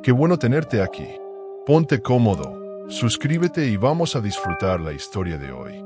Qué bueno tenerte aquí. Ponte cómodo, suscríbete y vamos a disfrutar la historia de hoy.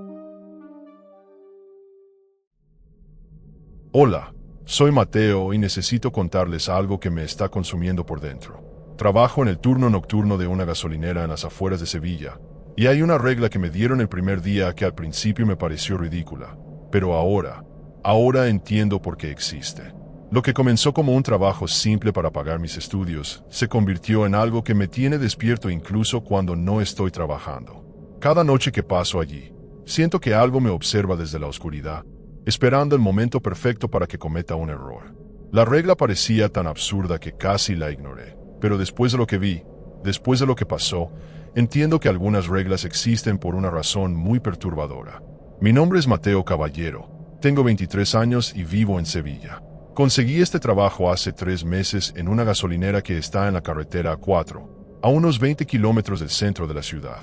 Hola, soy Mateo y necesito contarles algo que me está consumiendo por dentro. Trabajo en el turno nocturno de una gasolinera en las afueras de Sevilla, y hay una regla que me dieron el primer día que al principio me pareció ridícula, pero ahora entiendo por qué existe. Lo que comenzó como un trabajo simple para pagar mis estudios, se convirtió en algo que me tiene despierto incluso cuando no estoy trabajando. Cada noche que paso allí, siento que algo me observa desde la oscuridad, esperando el momento perfecto para que cometa un error. La regla parecía tan absurda que casi la ignoré, pero después de lo que vi, después de lo que pasó, entiendo que algunas reglas existen por una razón muy perturbadora. Mi nombre es Mateo Caballero, tengo 23 años y vivo en Sevilla. Conseguí este trabajo hace 3 meses en una gasolinera que está en la carretera A4, a unos 20 kilómetros del centro de la ciudad.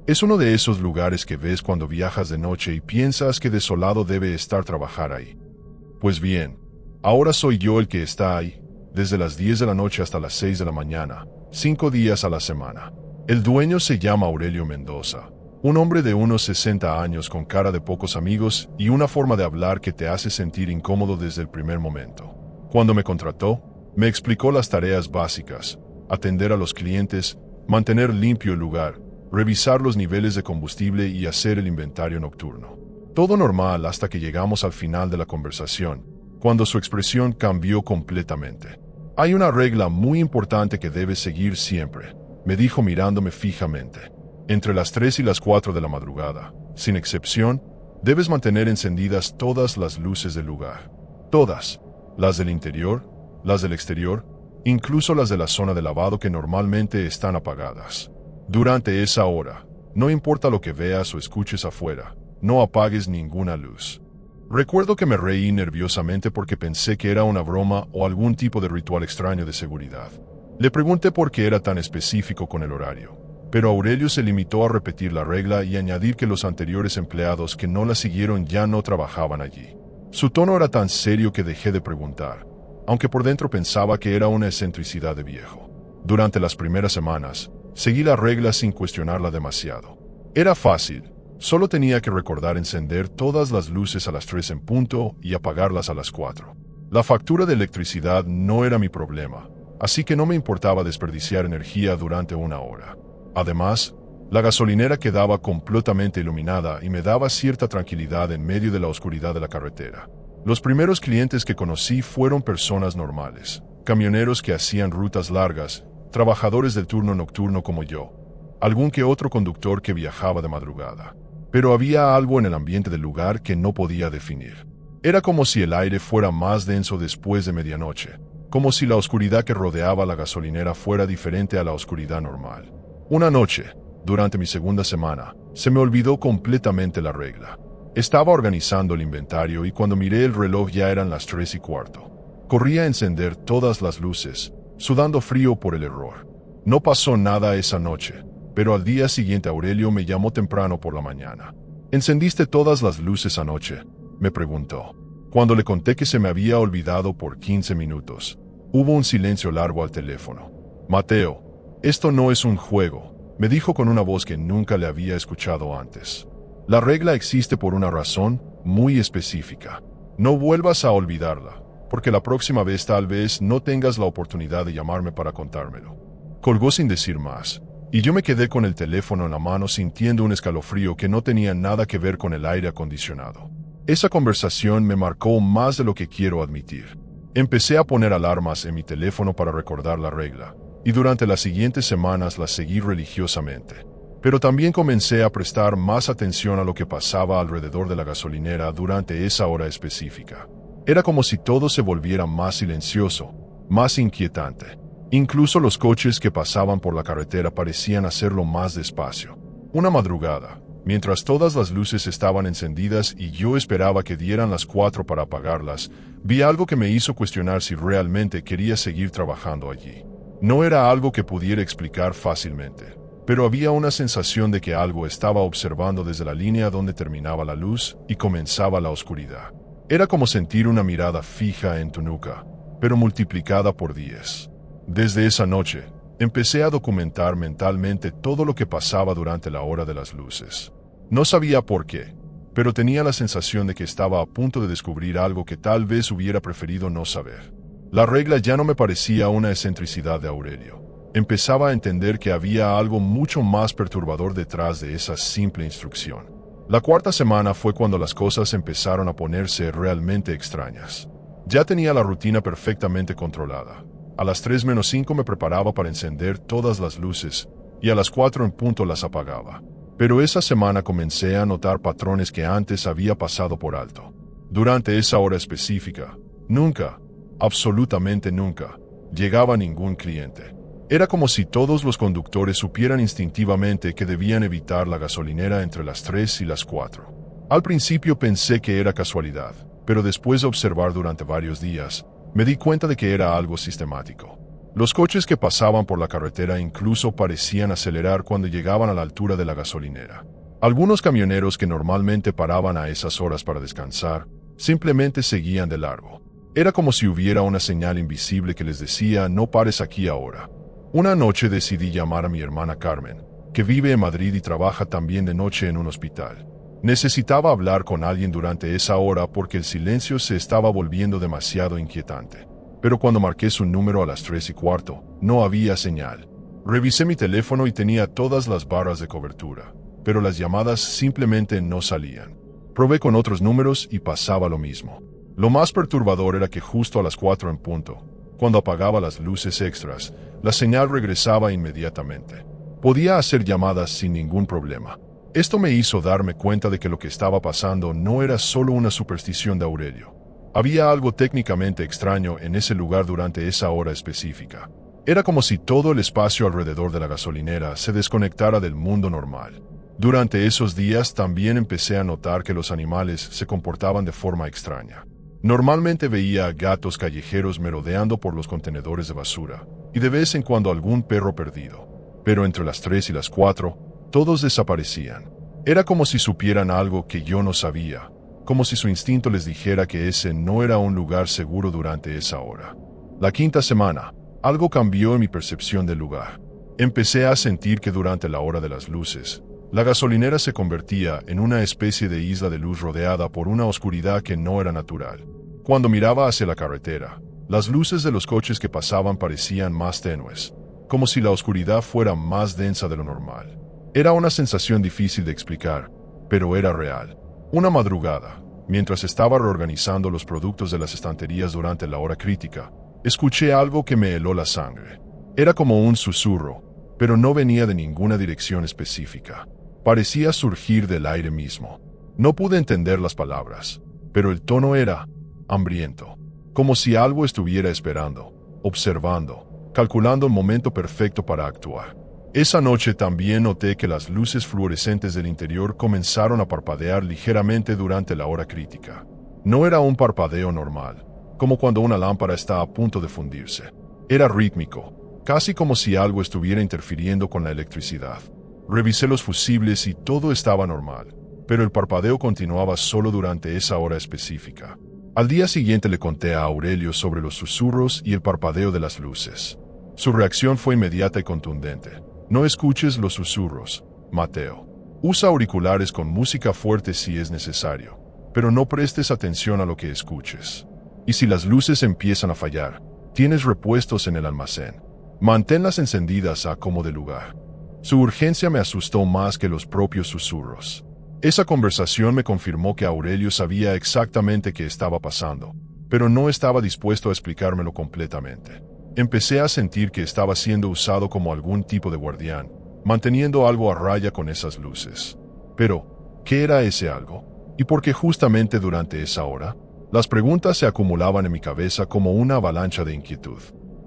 Es uno de esos lugares que ves cuando viajas de noche y piensas que desolado debe estar trabajar ahí. Pues bien, ahora soy yo el que está ahí, desde las 10 de la noche hasta las 6 de la mañana, 5 días a la semana. El dueño se llama Aurelio Mendoza, un hombre de unos 60 años con cara de pocos amigos y una forma de hablar que te hace sentir incómodo desde el primer momento. Cuando me contrató, me explicó las tareas básicas: atender a los clientes, mantener limpio el lugar, revisar los niveles de combustible y hacer el inventario nocturno. Todo normal hasta que llegamos al final de la conversación, cuando su expresión cambió completamente. Hay una regla muy importante que debes seguir siempre, me dijo mirándome fijamente. Entre las 3 y las 4 de la madrugada, sin excepción, debes mantener encendidas todas las luces del lugar. Todas. Las del interior, las del exterior, incluso las de la zona de lavado que normalmente están apagadas. Durante esa hora, no importa lo que veas o escuches afuera, no apagues ninguna luz. Recuerdo que me reí nerviosamente porque pensé que era una broma o algún tipo de ritual extraño de seguridad. Le pregunté por qué era tan específico con el horario, pero Aurelio se limitó a repetir la regla y añadir que los anteriores empleados que no la siguieron ya no trabajaban allí. Su tono era tan serio que dejé de preguntar, aunque por dentro pensaba que era una excentricidad de viejo. Durante las primeras semanas, seguí la regla sin cuestionarla demasiado. Era fácil, solo tenía que recordar encender todas las luces a las 3 en punto y apagarlas a las 4. La factura de electricidad no era mi problema, así que no me importaba desperdiciar energía durante una hora. Además, la gasolinera quedaba completamente iluminada y me daba cierta tranquilidad en medio de la oscuridad de la carretera. Los primeros clientes que conocí fueron personas normales, camioneros que hacían rutas largas, trabajadores del turno nocturno como yo, algún que otro conductor que viajaba de madrugada. Pero había algo en el ambiente del lugar que no podía definir. Era como si el aire fuera más denso después de medianoche, como si la oscuridad que rodeaba la gasolinera fuera diferente a la oscuridad normal. Una noche, durante mi segunda semana, se me olvidó completamente la regla. Estaba organizando el inventario y cuando miré el reloj ya eran las 3:15. Corrí a encender todas las luces, sudando frío por el error. No pasó nada esa noche, pero al día siguiente Aurelio me llamó temprano por la mañana. ¿Encendiste todas las luces anoche?, me preguntó. Cuando le conté que se me había olvidado por 15 minutos, hubo un silencio largo al teléfono. Mateo, esto no es un juego, me dijo con una voz que nunca le había escuchado antes. La regla existe por una razón muy específica. No vuelvas a olvidarla, porque la próxima vez tal vez no tengas la oportunidad de llamarme para contármelo. Colgó sin decir más, y yo me quedé con el teléfono en la mano sintiendo un escalofrío que no tenía nada que ver con el aire acondicionado. Esa conversación me marcó más de lo que quiero admitir. Empecé a poner alarmas en mi teléfono para recordar la regla, y durante las siguientes semanas la seguí religiosamente. Pero también comencé a prestar más atención a lo que pasaba alrededor de la gasolinera durante esa hora específica. Era como si todo se volviera más silencioso, más inquietante. Incluso los coches que pasaban por la carretera parecían hacerlo más despacio. Una madrugada, mientras todas las luces estaban encendidas y yo esperaba que dieran las 4 para apagarlas, vi algo que me hizo cuestionar si realmente quería seguir trabajando allí. No era algo que pudiera explicar fácilmente, pero había una sensación de que algo estaba observando desde la línea donde terminaba la luz y comenzaba la oscuridad. Era como sentir una mirada fija en tu nuca, pero multiplicada por 10. Desde esa noche, Empecé a documentar mentalmente todo lo que pasaba durante la hora de las luces. No sabía por qué, pero tenía la sensación de que estaba a punto de descubrir algo que tal vez hubiera preferido no saber. La regla ya no me parecía una excentricidad de Aurelio. Empezaba a entender que había algo mucho más perturbador detrás de esa simple instrucción. La cuarta semana fue cuando las cosas empezaron a ponerse realmente extrañas. Ya tenía la rutina perfectamente controlada. A las 3:05 me preparaba para encender todas las luces, y a las 4 en punto las apagaba. Pero esa semana comencé a notar patrones que antes había pasado por alto. Durante esa hora específica, nunca, absolutamente nunca, llegaba ningún cliente. Era como si todos los conductores supieran instintivamente que debían evitar la gasolinera entre las 3 y las 4. Al principio pensé que era casualidad, pero después de observar durante varios días, me di cuenta de que era algo sistemático. Los coches que pasaban por la carretera incluso parecían acelerar cuando llegaban a la altura de la gasolinera. Algunos camioneros que normalmente paraban a esas horas para descansar, simplemente seguían de largo. Era como si hubiera una señal invisible que les decía: no pares aquí ahora. Una noche decidí llamar a mi hermana Carmen, que vive en Madrid y trabaja también de noche en un hospital. Necesitaba hablar con alguien durante esa hora porque el silencio se estaba volviendo demasiado inquietante. Pero cuando marqué su número a las 3:15, no había señal. Revisé mi teléfono y tenía todas las barras de cobertura, pero las llamadas simplemente no salían. Probé con otros números y pasaba lo mismo. Lo más perturbador era que justo a las 4 en punto, cuando apagaba las luces extras, la señal regresaba inmediatamente. Podía hacer llamadas sin ningún problema. Esto me hizo darme cuenta de que lo que estaba pasando no era solo una superstición de Aurelio. Había algo técnicamente extraño en ese lugar durante esa hora específica. Era como si todo el espacio alrededor de la gasolinera se desconectara del mundo normal. Durante esos días también empecé a notar que los animales se comportaban de forma extraña. Normalmente veía gatos callejeros merodeando por los contenedores de basura, y de vez en cuando algún perro perdido. Pero entre las 3 y las 4, todos desaparecían. Era como si supieran algo que yo no sabía, como si su instinto les dijera que ese no era un lugar seguro durante esa hora. La quinta semana, algo cambió en mi percepción del lugar. Empecé a sentir que durante la hora de las luces, la gasolinera se convertía en una especie de isla de luz rodeada por una oscuridad que no era natural. Cuando miraba hacia la carretera, las luces de los coches que pasaban parecían más tenues, como si la oscuridad fuera más densa de lo normal. Era una sensación difícil de explicar, pero era real. Una madrugada, mientras estaba reorganizando los productos de las estanterías durante la hora crítica, escuché algo que me heló la sangre. Era como un susurro, pero no venía de ninguna dirección específica. Parecía surgir del aire mismo. No pude entender las palabras, pero el tono era hambriento, como si algo estuviera esperando, observando, calculando el momento perfecto para actuar. Esa noche también noté que las luces fluorescentes del interior comenzaron a parpadear ligeramente durante la hora crítica. No era un parpadeo normal, como cuando una lámpara está a punto de fundirse. Era rítmico, casi como si algo estuviera interfiriendo con la electricidad. Revisé los fusibles y todo estaba normal, pero el parpadeo continuaba solo durante esa hora específica. Al día siguiente le conté a Aurelio sobre los susurros y el parpadeo de las luces. Su reacción fue inmediata y contundente. No escuches los susurros, Mateo. Usa auriculares con música fuerte si es necesario, pero no prestes atención a lo que escuches. Y si las luces empiezan a fallar, tienes repuestos en el almacén. Manténlas encendidas a como de lugar. Su urgencia me asustó más que los propios susurros. Esa conversación me confirmó que Aurelio sabía exactamente qué estaba pasando, pero no estaba dispuesto a explicármelo completamente. Empecé a sentir que estaba siendo usado como algún tipo de guardián, manteniendo algo a raya con esas luces. Pero, ¿qué era ese algo? ¿Y por qué justamente durante esa hora? Las preguntas se acumulaban en mi cabeza como una avalancha de inquietud.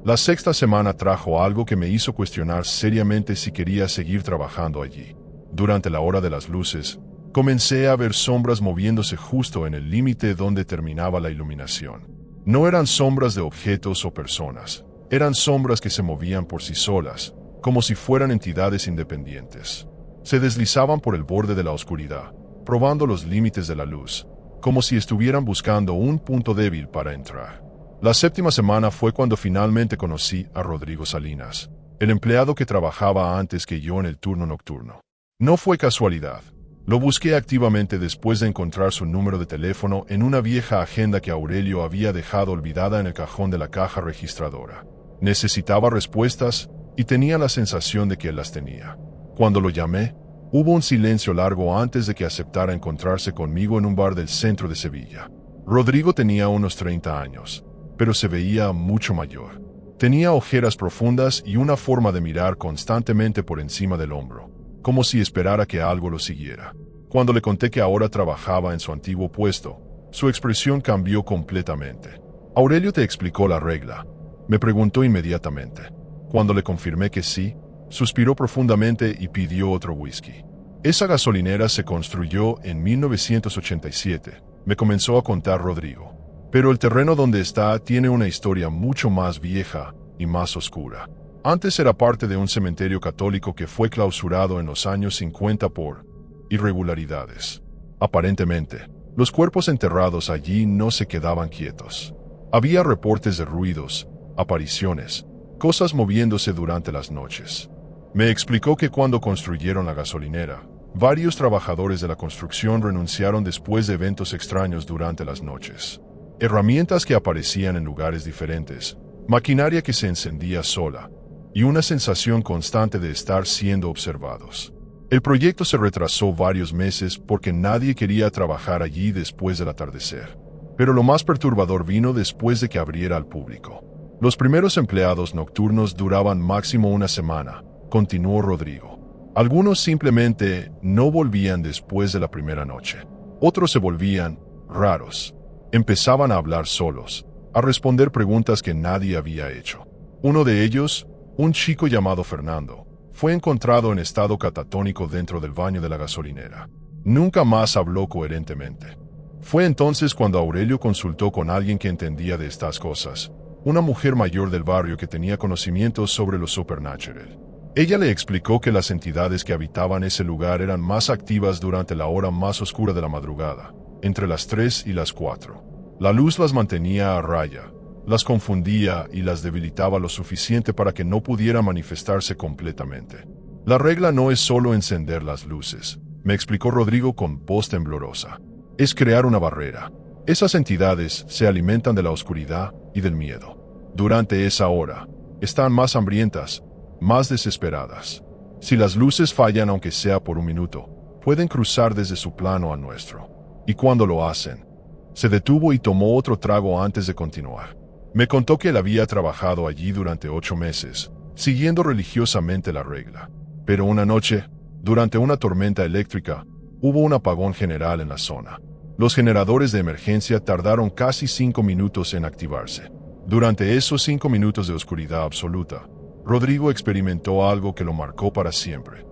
La sexta semana trajo algo que me hizo cuestionar seriamente si quería seguir trabajando allí. Durante la hora de las luces, comencé a ver sombras moviéndose justo en el límite donde terminaba la iluminación. No eran sombras de objetos o personas. Eran sombras que se movían por sí solas, como si fueran entidades independientes. Se deslizaban por el borde de la oscuridad, probando los límites de la luz, como si estuvieran buscando un punto débil para entrar. La séptima semana fue cuando finalmente conocí a Rodrigo Salinas. el empleado que trabajaba antes que yo en el turno nocturno. No fue casualidad. Lo busqué activamente después de encontrar su número de teléfono en una vieja agenda que Aurelio había dejado olvidada en el cajón de la caja registradora. Necesitaba respuestas y tenía la sensación de que él las tenía. Cuando lo llamé, hubo un silencio largo antes de que aceptara encontrarse conmigo en un bar del centro de Sevilla. Rodrigo tenía unos 30 años, pero se veía mucho mayor. Tenía ojeras profundas y una forma de mirar constantemente por encima del hombro, como si esperara que algo lo siguiera. Cuando le conté que ahora trabajaba en su antiguo puesto, su expresión cambió completamente. «Aurelio te explicó la regla», me preguntó inmediatamente. Cuando le confirmé que sí, suspiró profundamente y pidió otro whisky. «Esa gasolinera se construyó en 1987», me comenzó a contar Rodrigo. «Pero el terreno donde está tiene una historia mucho más vieja y más oscura. Antes era parte de un cementerio católico que fue clausurado en los años 50 por irregularidades. Aparentemente, los cuerpos enterrados allí no se quedaban quietos. Había reportes de ruidos, apariciones, cosas moviéndose durante las noches. Me explicó que cuando construyeron la gasolinera, varios trabajadores de la construcción renunciaron después de eventos extraños durante las noches. Herramientas que aparecían en lugares diferentes, maquinaria que se encendía sola, y una sensación constante de estar siendo observados. El proyecto se retrasó varios meses porque nadie quería trabajar allí después del atardecer. Pero lo más perturbador vino después de que abriera al público. Los primeros empleados nocturnos duraban máximo una semana», continuó Rodrigo. «Algunos simplemente no volvían después de la primera noche. Otros se volvían raros. Empezaban a hablar solos, a responder preguntas que nadie había hecho. Uno de ellos, un chico llamado Fernando, fue encontrado en estado catatónico dentro del baño de la gasolinera. Nunca más habló coherentemente. Fue entonces cuando Aurelio consultó con alguien que entendía de estas cosas, una mujer mayor del barrio que tenía conocimientos sobre lo supernatural. Ella le explicó que las entidades que habitaban ese lugar eran más activas durante la hora más oscura de la madrugada, entre las 3 y las 4. La luz las mantenía a raya, las confundía y las debilitaba lo suficiente para que no pudiera manifestarse completamente. «La regla no es solo encender las luces», me explicó Rodrigo con voz temblorosa. «Es crear una barrera. Esas entidades se alimentan de la oscuridad y del miedo. Durante esa hora, están más hambrientas, más desesperadas. Si las luces fallan aunque sea por un minuto, pueden cruzar desde su plano a nuestro. Y cuando lo hacen». Se detuvo y tomó otro trago antes de continuar. Me contó que él había trabajado allí durante 8 meses, siguiendo religiosamente la regla. Pero una noche, durante una tormenta eléctrica, hubo un apagón general en la zona. Los generadores de emergencia tardaron casi 5 minutos en activarse. Durante esos 5 minutos de oscuridad absoluta, Rodrigo experimentó algo que lo marcó para siempre.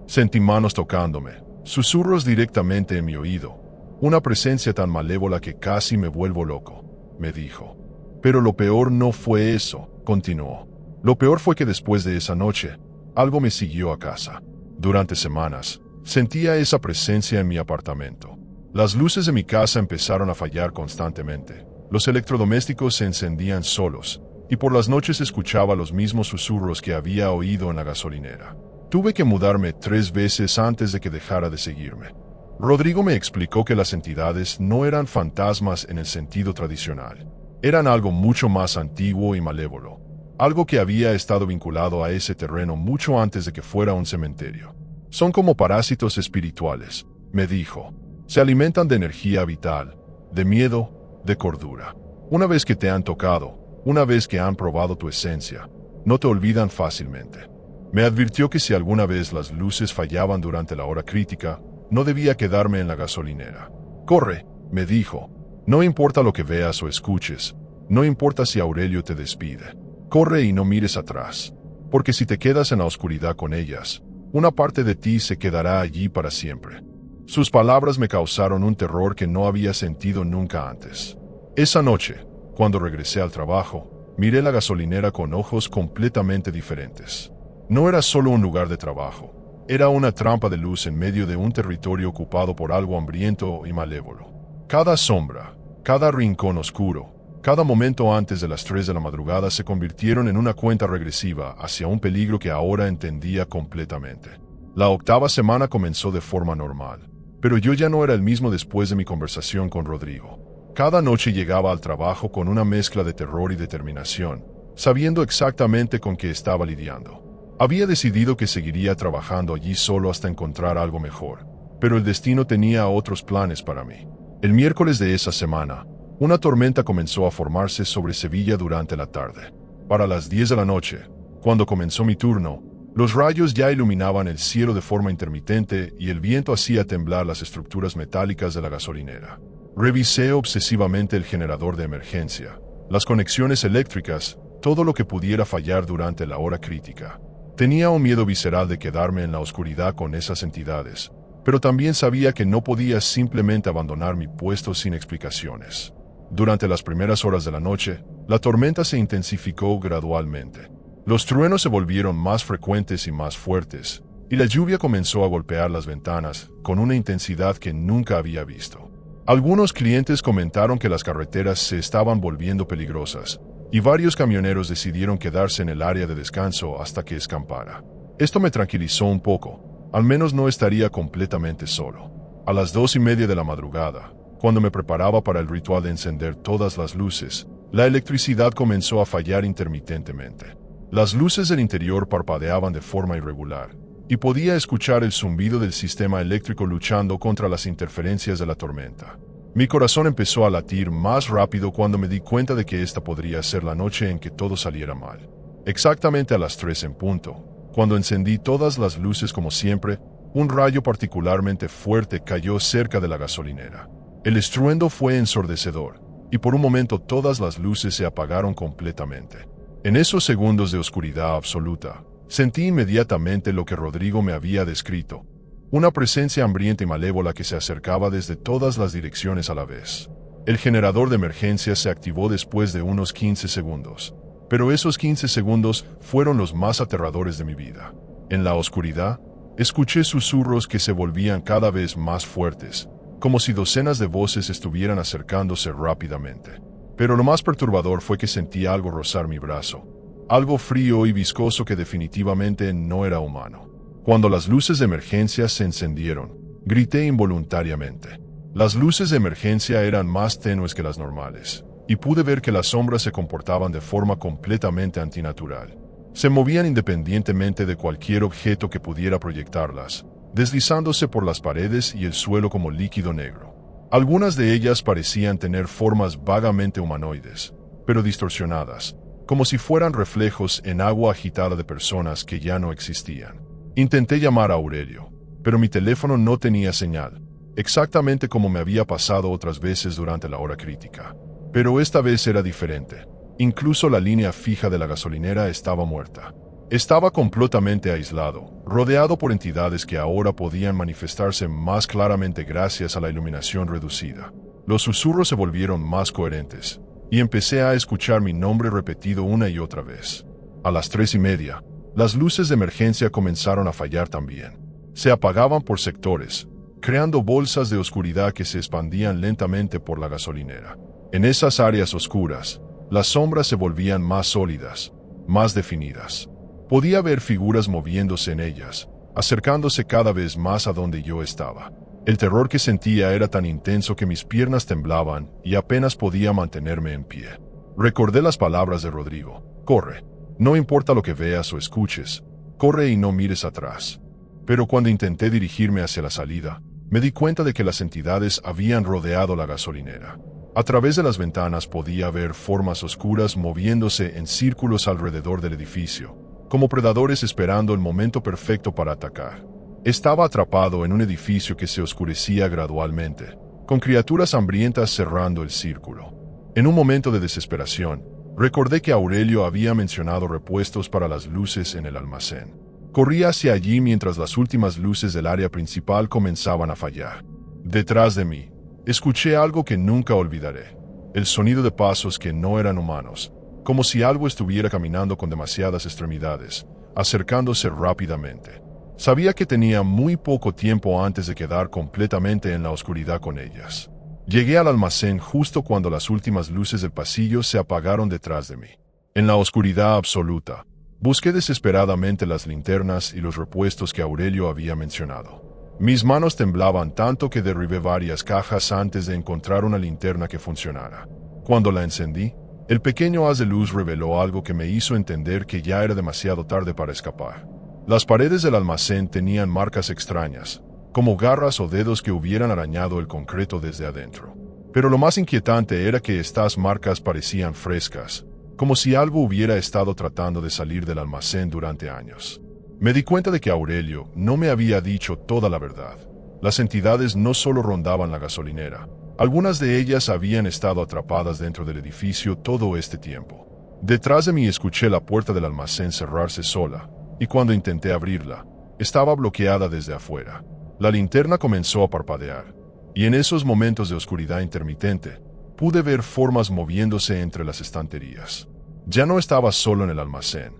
Sentí manos tocándome, susurros directamente en mi oído, una presencia tan malévola que casi me vuelvo loco, me dijo. Pero lo peor no fue eso, continuó. Lo peor fue que después de esa noche, algo me siguió a casa. Durante semanas, sentía esa presencia en mi apartamento. Las luces de mi casa empezaron a fallar constantemente. Los electrodomésticos se encendían solos, y por las noches escuchaba los mismos susurros que había oído en la gasolinera. Tuve que mudarme 3 veces antes de que dejara de seguirme. Rodrigo me explicó que las entidades no eran fantasmas en el sentido tradicional. Eran algo mucho más antiguo y malévolo, algo que había estado vinculado a ese terreno mucho antes de que fuera un cementerio. Son como parásitos espirituales, me dijo. Se alimentan de energía vital, de miedo, de cordura. Una vez que te han tocado, una vez que han probado tu esencia, no te olvidan fácilmente. Me advirtió que si alguna vez las luces fallaban durante la hora crítica, no debía quedarme en la gasolinera. «Corre», me dijo. «No importa lo que veas o escuches, no importa si Aurelio te despide. Corre y no mires atrás, porque si te quedas en la oscuridad con ellas, una parte de ti se quedará allí para siempre». Sus palabras me causaron un terror que no había sentido nunca antes. Esa noche, cuando regresé al trabajo, miré la gasolinera con ojos completamente diferentes. No era solo un lugar de trabajo, era una trampa de luz en medio de un territorio ocupado por algo hambriento y malévolo. Cada sombra, cada rincón oscuro, Cada momento antes de las 3 de la madrugada se convirtieron en una cuenta regresiva hacia un peligro que ahora entendía completamente. La 8ª semana comenzó de forma normal, pero yo ya no era el mismo después de mi conversación con Rodrigo. Cada noche llegaba al trabajo con una mezcla de terror y determinación, sabiendo exactamente con qué estaba lidiando. Había decidido que seguiría trabajando allí solo hasta encontrar algo mejor, pero el destino tenía otros planes para mí. El miércoles de esa semana, una tormenta comenzó a formarse sobre Sevilla durante la tarde. Para las 10 de la noche, cuando comenzó mi turno, los rayos ya iluminaban el cielo de forma intermitente y el viento hacía temblar las estructuras metálicas de la gasolinera. Revisé obsesivamente el generador de emergencia, las conexiones eléctricas, todo lo que pudiera fallar durante la hora crítica. Tenía un miedo visceral de quedarme en la oscuridad con esas entidades, pero también sabía que no podía simplemente abandonar mi puesto sin explicaciones. Durante las primeras horas de la noche, la tormenta se intensificó gradualmente. Los truenos se volvieron más frecuentes y más fuertes, y la lluvia comenzó a golpear las ventanas con una intensidad que nunca había visto. Algunos clientes comentaron que las carreteras se estaban volviendo peligrosas, y varios camioneros decidieron quedarse en el área de descanso hasta que escampara. Esto me tranquilizó un poco, al menos no estaría completamente solo. A las 2:30 de la madrugada, cuando me preparaba para el ritual de encender todas las luces, la electricidad comenzó a fallar intermitentemente. Las luces del interior parpadeaban de forma irregular, y podía escuchar el zumbido del sistema eléctrico luchando contra las interferencias de la tormenta. Mi corazón empezó a latir más rápido cuando me di cuenta de que esta podría ser la noche en que todo saliera mal. Exactamente a las 3 en punto, cuando encendí todas las luces como siempre, un rayo particularmente fuerte cayó cerca de la gasolinera. El estruendo fue ensordecedor, y por un momento todas las luces se apagaron completamente. En esos segundos de oscuridad absoluta, sentí inmediatamente lo que Rodrigo me había descrito, una presencia hambrienta y malévola que se acercaba desde todas las direcciones a la vez. El generador de emergencia se activó después de unos 15 segundos, pero esos 15 segundos fueron los más aterradores de mi vida. En la oscuridad, escuché susurros que se volvían cada vez más fuertes, como si docenas de voces estuvieran acercándose rápidamente. Pero lo más perturbador fue que sentí algo rozar mi brazo, algo frío y viscoso que definitivamente no era humano. Cuando las luces de emergencia se encendieron, grité involuntariamente. Las luces de emergencia eran más tenues que las normales, y pude ver que las sombras se comportaban de forma completamente antinatural. Se movían independientemente de cualquier objeto que pudiera proyectarlas, deslizándose por las paredes y el suelo como líquido negro. Algunas de ellas parecían tener formas vagamente humanoides, pero distorsionadas, como si fueran reflejos en agua agitada de personas que ya no existían. Intenté llamar a Aurelio, pero mi teléfono no tenía señal, exactamente como me había pasado otras veces durante la hora crítica. Pero esta vez era diferente. Incluso la línea fija de la gasolinera estaba muerta. Estaba completamente aislado, rodeado por entidades que ahora podían manifestarse más claramente gracias a la iluminación reducida. Los susurros se volvieron más coherentes, y empecé a escuchar mi nombre repetido una y otra vez. A las 3:30, las luces de emergencia comenzaron a fallar también. Se apagaban por sectores, creando bolsas de oscuridad que se expandían lentamente por la gasolinera. En esas áreas oscuras, las sombras se volvían más sólidas, más definidas. Podía ver figuras moviéndose en ellas, acercándose cada vez más a donde yo estaba. El terror que sentía era tan intenso que mis piernas temblaban y apenas podía mantenerme en pie. Recordé las palabras de Rodrigo: corre, no importa lo que veas o escuches, corre y no mires atrás. Pero cuando intenté dirigirme hacia la salida, me di cuenta de que las entidades habían rodeado la gasolinera. A través de las ventanas podía ver formas oscuras moviéndose en círculos alrededor del edificio, como predadores esperando el momento perfecto para atacar. Estaba atrapado en un edificio que se oscurecía gradualmente, con criaturas hambrientas cerrando el círculo. En un momento de desesperación, recordé que Aurelio había mencionado repuestos para las luces en el almacén. Corrí hacia allí mientras las últimas luces del área principal comenzaban a fallar. Detrás de mí, escuché algo que nunca olvidaré: el sonido de pasos que no eran humanos, como si algo estuviera caminando con demasiadas extremidades, acercándose rápidamente. Sabía que tenía muy poco tiempo antes de quedar completamente en la oscuridad con ellas. Llegué al almacén justo cuando las últimas luces del pasillo se apagaron detrás de mí. En la oscuridad absoluta, busqué desesperadamente las linternas y los repuestos que Aurelio había mencionado. Mis manos temblaban tanto que derribé varias cajas antes de encontrar una linterna que funcionara. Cuando la encendí, el pequeño haz de luz reveló algo que me hizo entender que ya era demasiado tarde para escapar. Las paredes del almacén tenían marcas extrañas, como garras o dedos que hubieran arañado el concreto desde adentro. Pero lo más inquietante era que estas marcas parecían frescas, como si algo hubiera estado tratando de salir del almacén durante años. Me di cuenta de que Aurelio no me había dicho toda la verdad. Las entidades no solo rondaban la gasolinera, algunas de ellas habían estado atrapadas dentro del edificio todo este tiempo. Detrás de mí escuché la puerta del almacén cerrarse sola, y cuando intenté abrirla, estaba bloqueada desde afuera. La linterna comenzó a parpadear, y en esos momentos de oscuridad intermitente, pude ver formas moviéndose entre las estanterías. Ya no estaba solo en el almacén.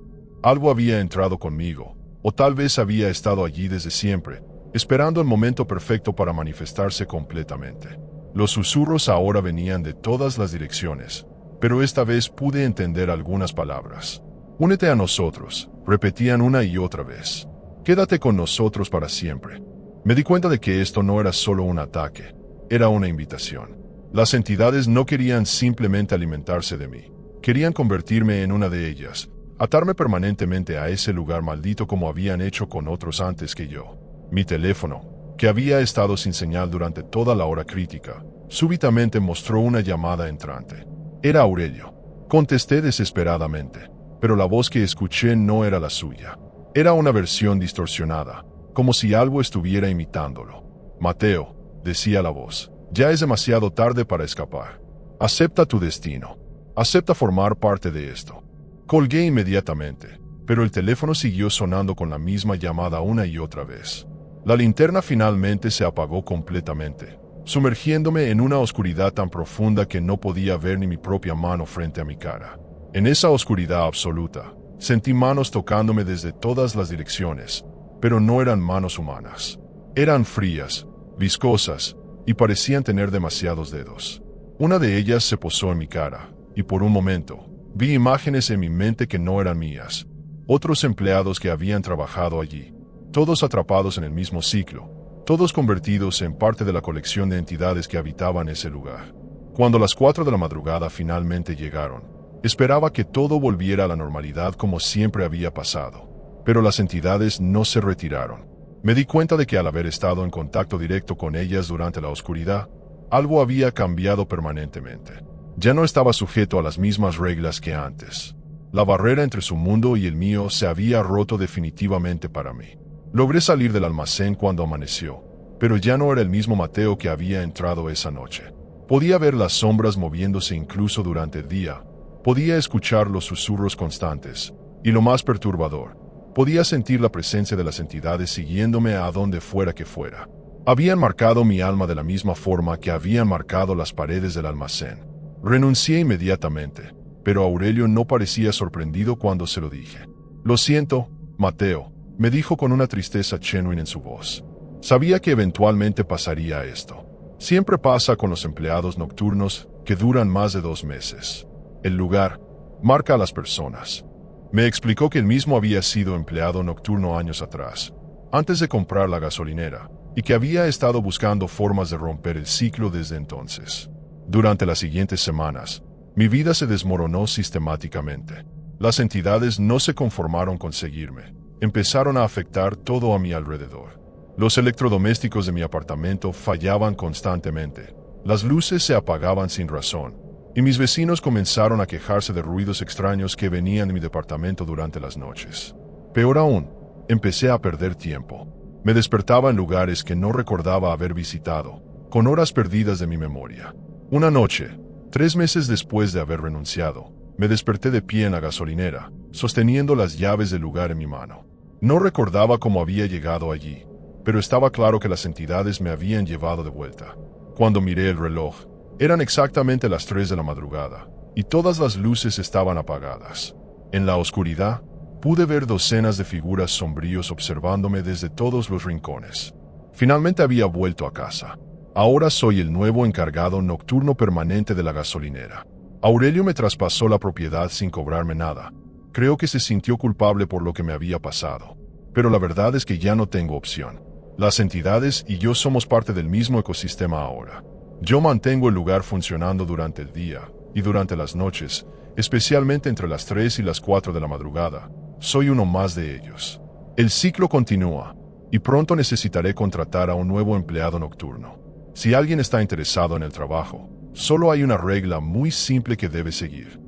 Algo había entrado conmigo, o tal vez había estado allí desde siempre, esperando el momento perfecto para manifestarse completamente. Los susurros ahora venían de todas las direcciones, pero esta vez pude entender algunas palabras. «Únete a nosotros», repetían una y otra vez. «Quédate con nosotros para siempre». Me di cuenta de que esto no era solo un ataque, era una invitación. Las entidades no querían simplemente alimentarse de mí, querían convertirme en una de ellas, atarme permanentemente a ese lugar maldito como habían hecho con otros antes que yo. Mi teléfono, que había estado sin señal durante toda la hora crítica, súbitamente mostró una llamada entrante. Era Aurelio. Contesté desesperadamente, pero la voz que escuché no era la suya. Era una versión distorsionada, como si algo estuviera imitándolo. «Mateo», decía la voz, «ya es demasiado tarde para escapar. Acepta tu destino. Acepta formar parte de esto». Colgué inmediatamente, pero el teléfono siguió sonando con la misma llamada una y otra vez. La linterna finalmente se apagó completamente, sumergiéndome en una oscuridad tan profunda que no podía ver ni mi propia mano frente a mi cara. En esa oscuridad absoluta, sentí manos tocándome desde todas las direcciones, pero no eran manos humanas. Eran frías, viscosas, y parecían tener demasiados dedos. Una de ellas se posó en mi cara, y por un momento, vi imágenes en mi mente que no eran mías. Otros empleados que habían trabajado allí, todos atrapados en el mismo ciclo, todos convertidos en parte de la colección de entidades que habitaban ese lugar. Cuando las 4 de la madrugada finalmente llegaron, esperaba que todo volviera a la normalidad como siempre había pasado. Pero las entidades no se retiraron. Me di cuenta de que al haber estado en contacto directo con ellas durante la oscuridad, algo había cambiado permanentemente. Ya no estaba sujeto a las mismas reglas que antes. La barrera entre su mundo y el mío se había roto definitivamente para mí. Logré salir del almacén cuando amaneció, pero ya no era el mismo Mateo que había entrado esa noche. Podía ver las sombras moviéndose incluso durante el día. Podía escuchar los susurros constantes. Y lo más perturbador, podía sentir la presencia de las entidades siguiéndome a donde fuera que fuera. Habían marcado mi alma de la misma forma que habían marcado las paredes del almacén. Renuncié inmediatamente, pero Aurelio no parecía sorprendido cuando se lo dije. «Lo siento, Mateo», me dijo con una tristeza genuina en su voz. Sabía que eventualmente pasaría esto. Siempre pasa con los empleados nocturnos que duran más de 2 meses. El lugar marca a las personas. Me explicó que él mismo había sido empleado nocturno años atrás, antes de comprar la gasolinera, y que había estado buscando formas de romper el ciclo desde entonces. Durante las siguientes semanas, mi vida se desmoronó sistemáticamente. Las entidades no se conformaron con seguirme. Empezaron a afectar todo a mi alrededor. Los electrodomésticos de mi apartamento fallaban constantemente. Las luces se apagaban sin razón. Y mis vecinos comenzaron a quejarse de ruidos extraños que venían de mi departamento durante las noches. Peor aún, empecé a perder tiempo. Me despertaba en lugares que no recordaba haber visitado, con horas perdidas de mi memoria. Una noche, 3 meses después de haber renunciado, me desperté de pie en la gasolinera, sosteniendo las llaves del lugar en mi mano. No recordaba cómo había llegado allí, pero estaba claro que las entidades me habían llevado de vuelta. Cuando miré el reloj, eran exactamente las 3 de la madrugada, y todas las luces estaban apagadas. En la oscuridad, pude ver docenas de figuras sombríos observándome desde todos los rincones. Finalmente había vuelto a casa. Ahora soy el nuevo encargado nocturno permanente de la gasolinera. Aurelio me traspasó la propiedad sin cobrarme nada. Creo que se sintió culpable por lo que me había pasado. Pero la verdad es que ya no tengo opción. Las entidades y yo somos parte del mismo ecosistema ahora. Yo mantengo el lugar funcionando durante el día y durante las noches, especialmente entre las 3 y las 4 de la madrugada. Soy uno más de ellos. El ciclo continúa, y pronto necesitaré contratar a un nuevo empleado nocturno. Si alguien está interesado en el trabajo, solo hay una regla muy simple que debe seguir.